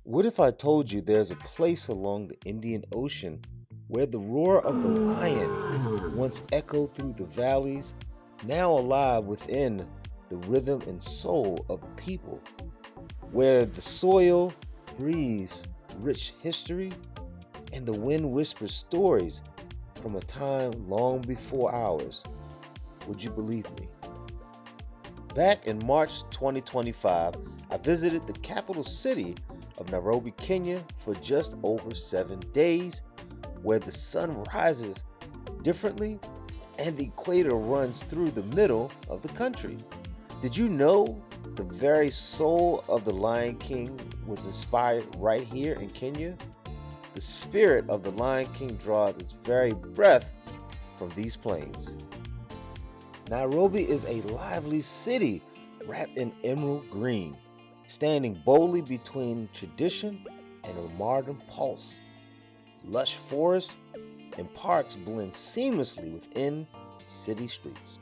What if I told you there's a place along the Indian Ocean where the roar of the lion once echoed through the valleys, now alive within the rhythm and soul of the people, where the soil breathes rich history and the wind whispers stories from a time long before ours? Would you believe me? Back in March 2025, I visited the capital city of Nairobi, Kenya for just over 7 days, where the sun rises differently and the equator runs through the middle of the country. Did you know the very soul of the Lion King was inspired right here in Kenya? The spirit of the Lion King draws its very breath from these plains. Nairobi is a lively city wrapped in emerald green, standing boldly between tradition and a modern pulse. Lush forests and parks blend seamlessly within city streets.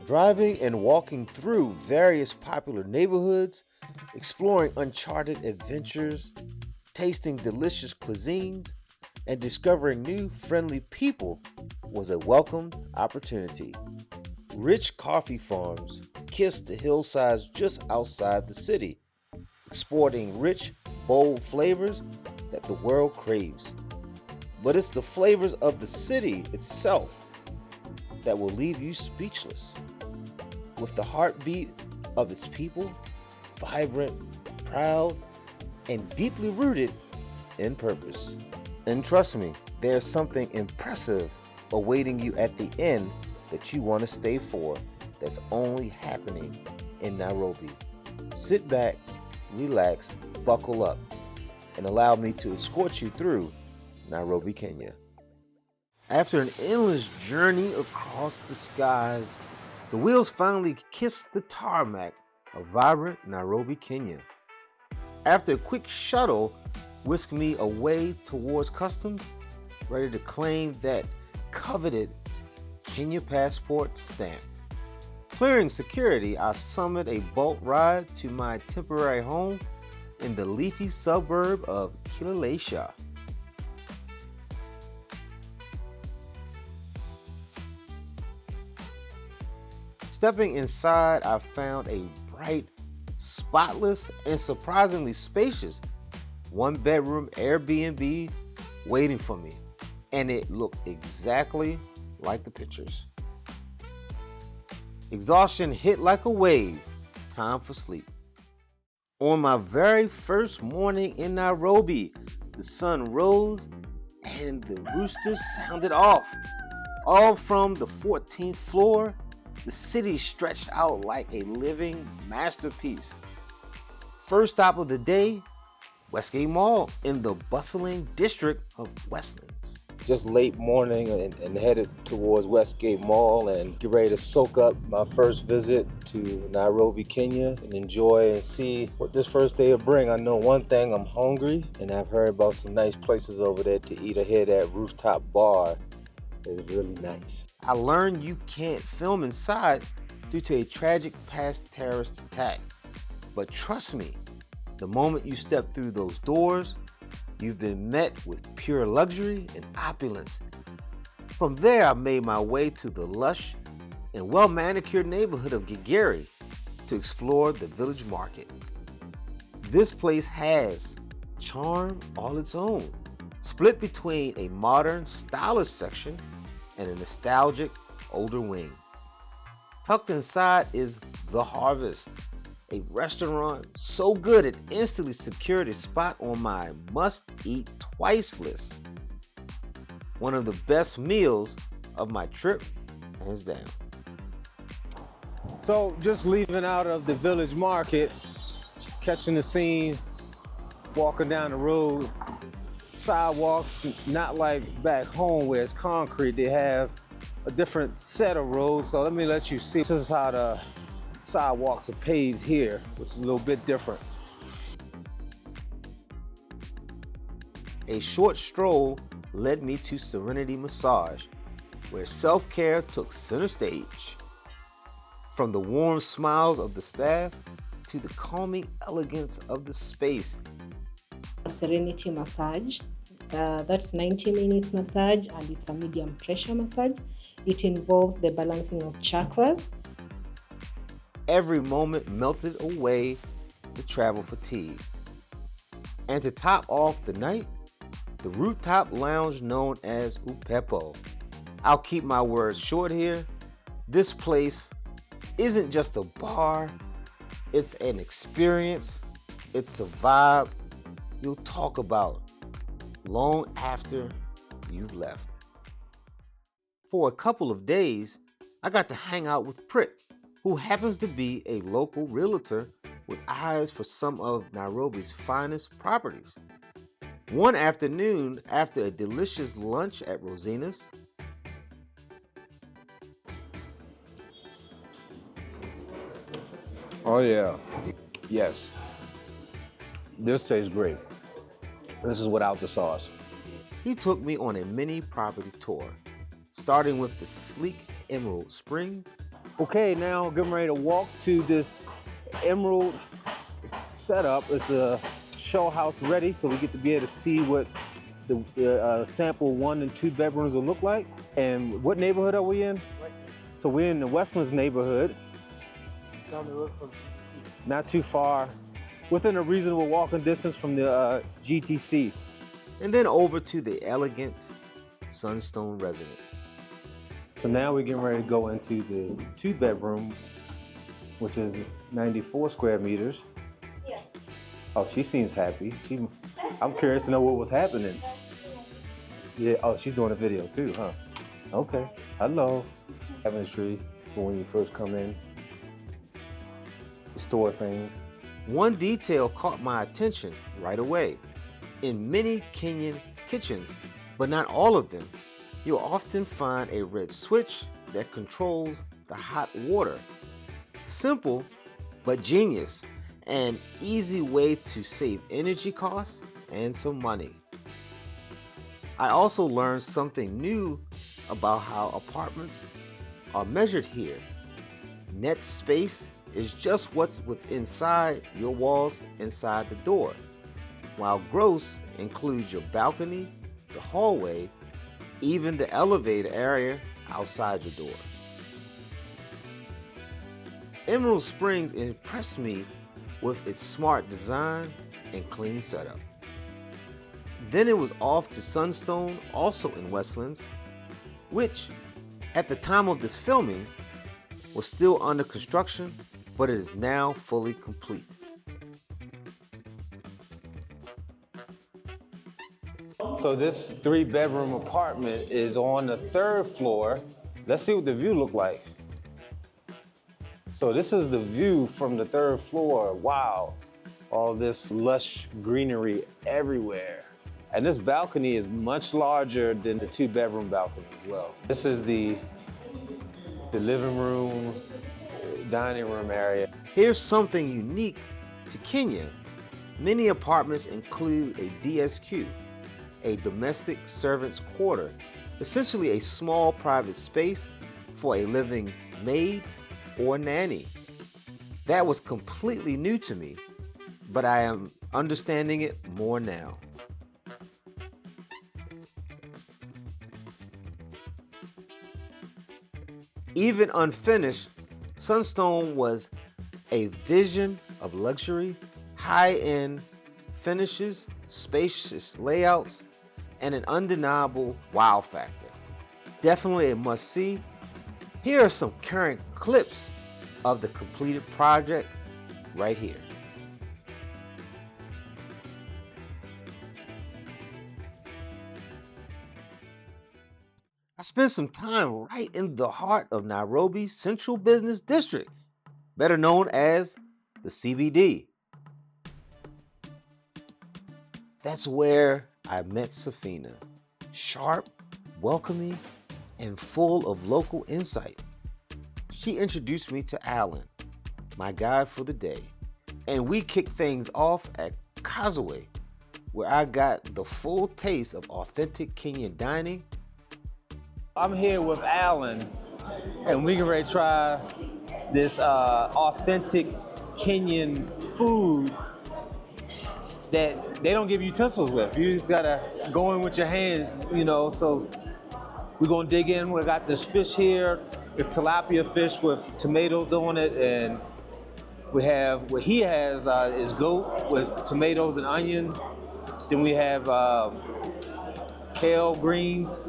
Driving and walking through various popular neighborhoods, exploring uncharted adventures, tasting delicious cuisines, and discovering new friendly people was a welcomed opportunity. Rich coffee farms kiss the hillsides just outside the city, exporting rich, bold flavors that the world craves. But it's the flavors of the city itself that will leave you speechless. With the heartbeat of its people, vibrant, proud, and deeply rooted in purpose. And trust me, there's something impressive awaiting you at the end that you want to stay for, that's only happening in Nairobi. Sit back, relax, buckle up, and allow me to escort you through Nairobi, Kenya. After an endless journey across the skies, the wheels finally kissed the tarmac of vibrant Nairobi, Kenya. After a quick shuttle whisked me away towards customs, ready to claim that coveted Kenya passport stamp. Clearing security, I summoned a boat ride to my temporary home in the leafy suburb of Kilelesha. Stepping inside, I found a bright, spotless, and surprisingly spacious one-bedroom Airbnb waiting for me, and it looked exactly like the pictures. Exhaustion hit like a wave. Time for sleep. On my very first morning in Nairobi, the sun rose and the roosters sounded off. All from the 14th floor, the city stretched out like a living masterpiece. First stop of the day, Westgate Mall in the bustling district of Westlands. Just late morning and headed towards Westgate Mall and get ready to soak up my first visit to Nairobi, Kenya, and enjoy and see what this first day will bring. I know one thing, I'm hungry, and I've heard about some nice places over there to eat. I hear that rooftop bar is really nice. I learned you can't film inside due to a tragic past terrorist attack. But trust me, the moment you step through those doors, you've been met with pure luxury and opulence. From there, I made my way to the lush and well-manicured neighborhood of Gigeri to explore the village market. This place has charm all its own, split between a modern, stylish section and a nostalgic, older wing. Tucked inside is The Harvest, a restaurant so good it instantly secured a spot on my must-eat twice list. One of the best meals of my trip, hands down. So just leaving out of the village market, catching the scene, walking down the road, sidewalks, not like back home where it's concrete, they have a different set of roads. So let me let you see. This is how the sidewalks are paved here, which is a little bit different. A short stroll led me to Serenity Massage, where self-care took center stage. From the warm smiles of the staff to the calming elegance of the space, A Serenity massage. That's 90 minutes massage and it's a medium pressure massage. It involves the balancing of chakras. Every moment melted away the travel fatigue. And to top off the night, the rooftop lounge known as Upepo. I'll keep my words short here. This place isn't just a bar, it's an experience, it's a vibe you'll talk about long after you've left. For a couple of days, I got to hang out with Prit, who happens to be a local realtor with eyes for some of Nairobi's finest properties. One afternoon, after a delicious lunch at Rosina's, Oh yeah, yes. This tastes great. This is without the sauce. he took me on a mini property tour, starting with the sleek Emerald Springs. Okay, now getting ready to walk to this Emerald setup. It's a show house ready, so we get to be able to see what the sample 1 and 2 bedrooms will look like. And what neighborhood are we in? So we're in the Westlands neighborhood. Down the road from GTC. Not too far, within a reasonable walking distance from the GTC. And then over to the elegant Sunstone residence. So now we're getting ready to go into the 2 bedroom, which is 94 square meters. Yeah. Oh, she seems happy. I'm curious to know what was happening. Yeah, oh, she's doing a video too, huh? Okay, hello. Chemistry for when you first come in to store things. One detail caught my attention right away. In many Kenyan kitchens, but not all of them, you'll often find a red switch that controls the hot water. Simple, but genius. An easy way to save energy costs and some money. I also learned something new about how apartments are measured here. Net space is just what's inside your walls inside the door, while gross includes your balcony, the hallway, even the elevator area outside your door. Emerald Springs impressed me with its smart design and clean setup. Then it was off to Sunstone, also in Westlands, which at the time of this filming was still under construction, but it is now fully complete. So this 3-bedroom apartment is on the 3rd floor. Let's see what the view look like. So this is the view from the 3rd floor. Wow, all this lush greenery everywhere. And this balcony is much larger than the 2-bedroom balcony as well. This is the living room, dining room area. Here's something unique to Kenya. Many apartments include a DSQ, a domestic servants quarter, essentially a small private space for a living maid or nanny. That was completely new to me, but I am understanding it more now. Even unfinished, Sunstone was a vision of luxury, high-end finishes, spacious layouts, and an undeniable wow factor. Definitely a must-see. Here are some current clips of the completed project right here. I spent some time right in the heart of Nairobi's Central Business District, better known as the CBD. That's where I met Safina, sharp, welcoming, and full of local insight. She introduced me to Alan, my guide for the day, and we kicked things off at Causeway, where I got the full taste of authentic Kenyan dining. I'm here with Alan, and we can ready to try this authentic Kenyan food that they don't give you utensils with. You just gotta go in with your hands, you know. So we're gonna dig in. We got this fish here. It's tilapia fish with tomatoes on it, and we have what he has is goat with tomatoes and onions. Then we have kale greens,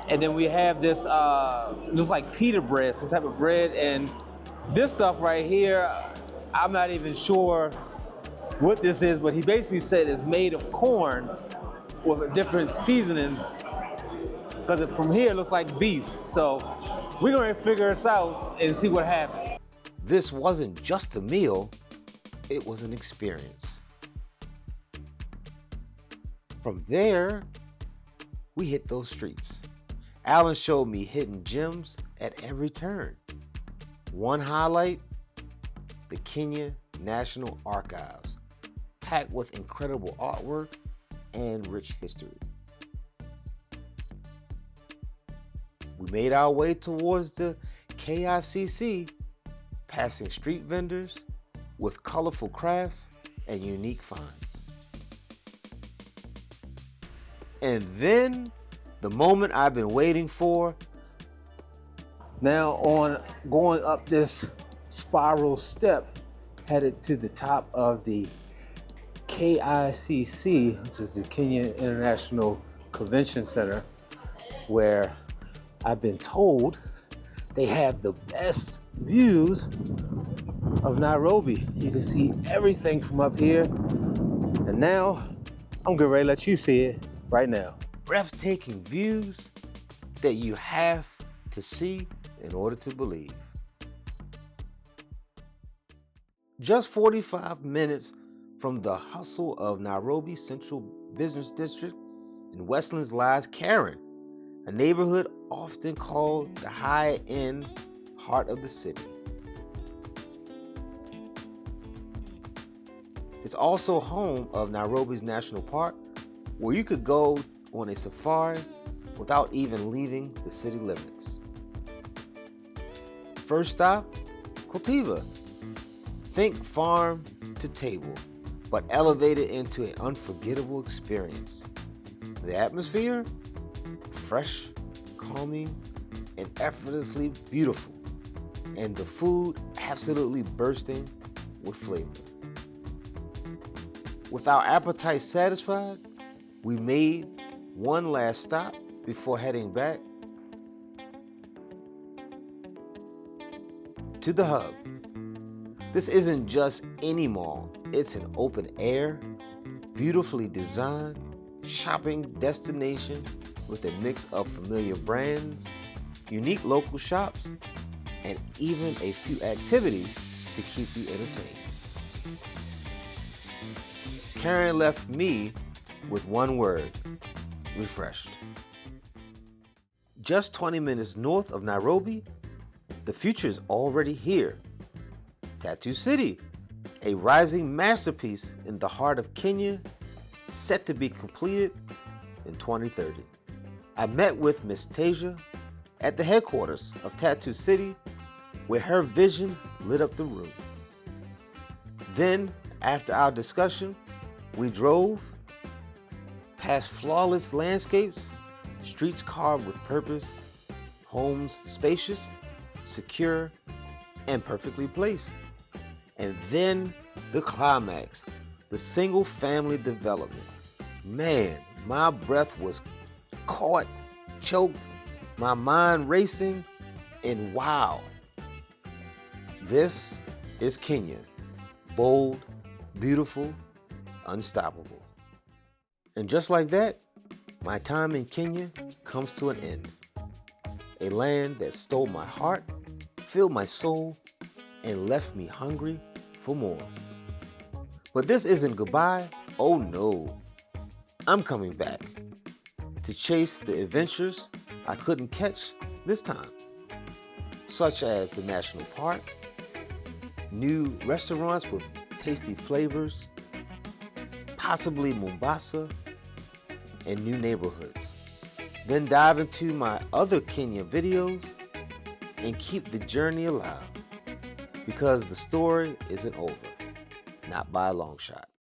and then we have this looks like pita bread, some type of bread, and this stuff right here, I'm not even sure what this is, but he basically said it's made of corn with different seasonings, because from here it looks like beef. So we're gonna figure this out and see what happens. This wasn't just a meal, it was an experience. From there, we hit those streets. Alan showed me hidden gems at every turn. One highlight, the Kenya National Archives, packed with incredible artwork and rich history. We made our way towards the KICC, passing street vendors with colorful crafts and unique finds. And then, the moment I've been waiting for. Now on going up this spiral step, headed to the top of the KICC, which is the Kenya International Convention Center, where I've been told they have the best views of Nairobi. You can see everything from up here. And now I'm getting ready to let you see it right now. Breathtaking views that you have to see in order to believe. Just 45 minutes from the hustle of Nairobi Central Business District in Westlands lies Karen, a neighborhood often called the high-end heart of the city. It's also home of Nairobi's National Park, where you could go on a safari without even leaving the city limits. First stop, Cultiva. Think farm to table, but elevated into an unforgettable experience. The atmosphere, fresh, calming, and effortlessly beautiful. And the food absolutely bursting with flavor. With our appetite satisfied, we made one last stop before heading back to the hub. This isn't just any mall, it's an open air, beautifully designed shopping destination with a mix of familiar brands, unique local shops, and even a few activities to keep you entertained. Karen left me with one word: refreshed. Just 20 minutes north of Nairobi, the future is already here. Tattoo City, a rising masterpiece in the heart of Kenya, set to be completed in 2030. I met with Miss Tasia at the headquarters of Tattoo City, where her vision lit up the room. Then, after our discussion, we drove past flawless landscapes, streets carved with purpose, homes spacious, secure, and perfectly placed. And then the climax, the single family development. Man, my breath was caught, choked, my mind racing, and wow. This is Kenya. Bold, beautiful, unstoppable. And just like that, my time in Kenya comes to an end. A land that stole my heart, filled my soul, and left me hungry for more. But this isn't goodbye. Oh no. I'm coming back to chase the adventures I couldn't catch this time, such as the national park, new restaurants with tasty flavors, possibly Mombasa, and new neighborhoods. Then dive into my other Kenya videos and keep the journey alive, because the story isn't over, not by a long shot.